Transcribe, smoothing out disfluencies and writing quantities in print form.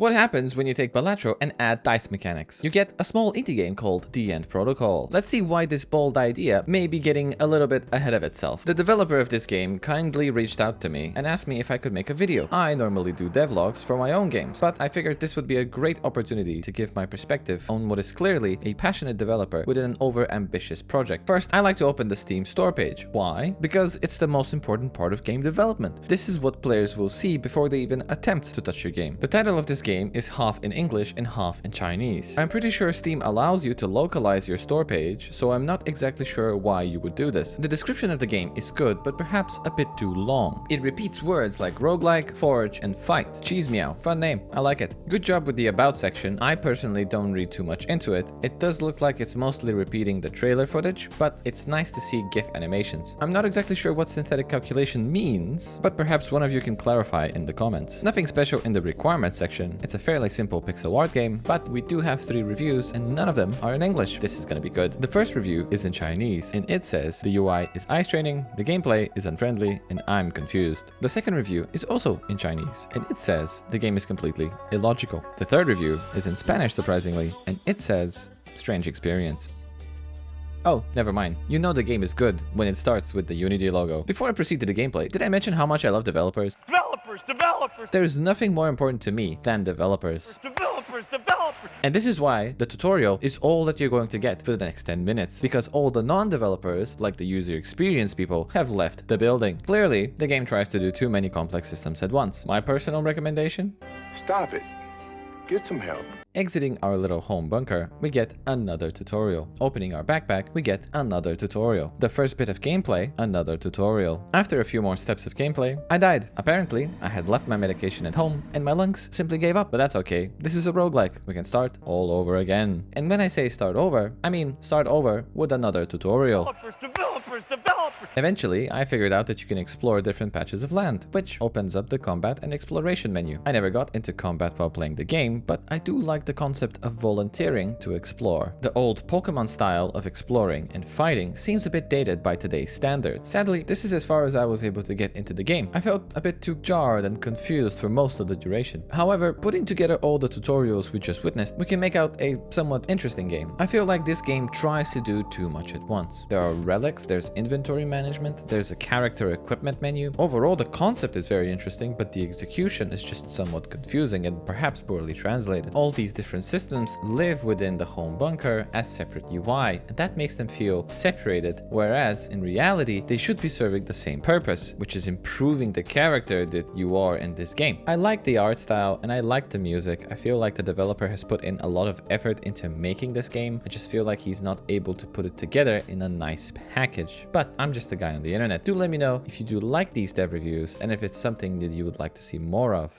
What happens when you take Balatro and add dice mechanics? You get a small indie game called The End Protocol. Let's see why this bold idea may be getting a little bit ahead of itself. The developer of this game kindly reached out to me and asked me if I could make a video. I normally do devlogs for my own games, but I figured this would be a great opportunity to give my perspective on what is clearly a passionate developer with an over-ambitious project. First, I like to open the Steam store page. Why? Because it's the most important part of game development. This is what players will see before they even attempt to touch your game. The title of this game is half in English and half in Chinese. I'm pretty sure Steam allows you to localize your store page, so I'm not exactly sure why you would do this. The description of the game is good, but perhaps a bit too long. It repeats words like roguelike, forge, and fight. Cheese meow. Fun name. I like it. Good job with the about section. I personally don't read too much into it. It does look like it's mostly repeating the trailer footage, but it's nice to see GIF animations. I'm not exactly sure what synthetic calculation means, but perhaps one of you can clarify in the comments. Nothing special in the requirements section. It's a fairly simple pixel art game, but we do have 3 reviews and none of them are in English. This is gonna be good. The first review is in Chinese and it says the UI is eye straining, the gameplay is unfriendly, and I'm confused. The second review is also in Chinese and it says the game is completely illogical. The third review is in Spanish surprisingly and it says strange experience. Oh, never mind. You know the game is good when it starts with the Unity logo. Before I proceed to the gameplay, did I mention how much I love developers? Developers! There's nothing more important to me than developers. Developers! And this is why the tutorial is all that you're going to get for the next 10 minutes, because all the non-developers, like the user experience people, have left the building. Clearly, the game tries to do too many complex systems at once. My personal recommendation? Stop it. Get some help. Exiting our little home bunker, we get another tutorial. Opening our backpack, we get another tutorial. The first bit of gameplay, another tutorial. After a few more steps of gameplay, I died. Apparently, I had left my medication at home and my lungs simply gave up, but that's okay. This is a roguelike. We can start all over again. And when I say start over, I mean start over with another tutorial. Developers! Eventually, I figured out that you can explore different patches of land, which opens up the combat and exploration menu. I never got into combat while playing the game, but I do like the concept of volunteering to explore. The old Pokemon style of exploring and fighting seems a bit dated by today's standards. Sadly, this is as far as I was able to get into the game. I felt a bit too jarred and confused for most of the duration. However, putting together all the tutorials we just witnessed, we can make out a somewhat interesting game. I feel like this game tries to do too much at once. There are relics, there's inventory management, there's a character equipment menu. Overall, the concept is very interesting, but the execution is just somewhat confusing and perhaps poorly translated. All these different systems live within the home bunker as separate UI, and that makes them feel separated, whereas in reality, they should be serving the same purpose, which is improving the character that you are in this game. I like the art style and I like the music. I feel like the developer has put in a lot of effort into making this game. I just feel like he's not able to put it together in a nice package. But I'm just a guy on the internet. Do let me know if you do like these dev reviews and if it's something that you would like to see more of.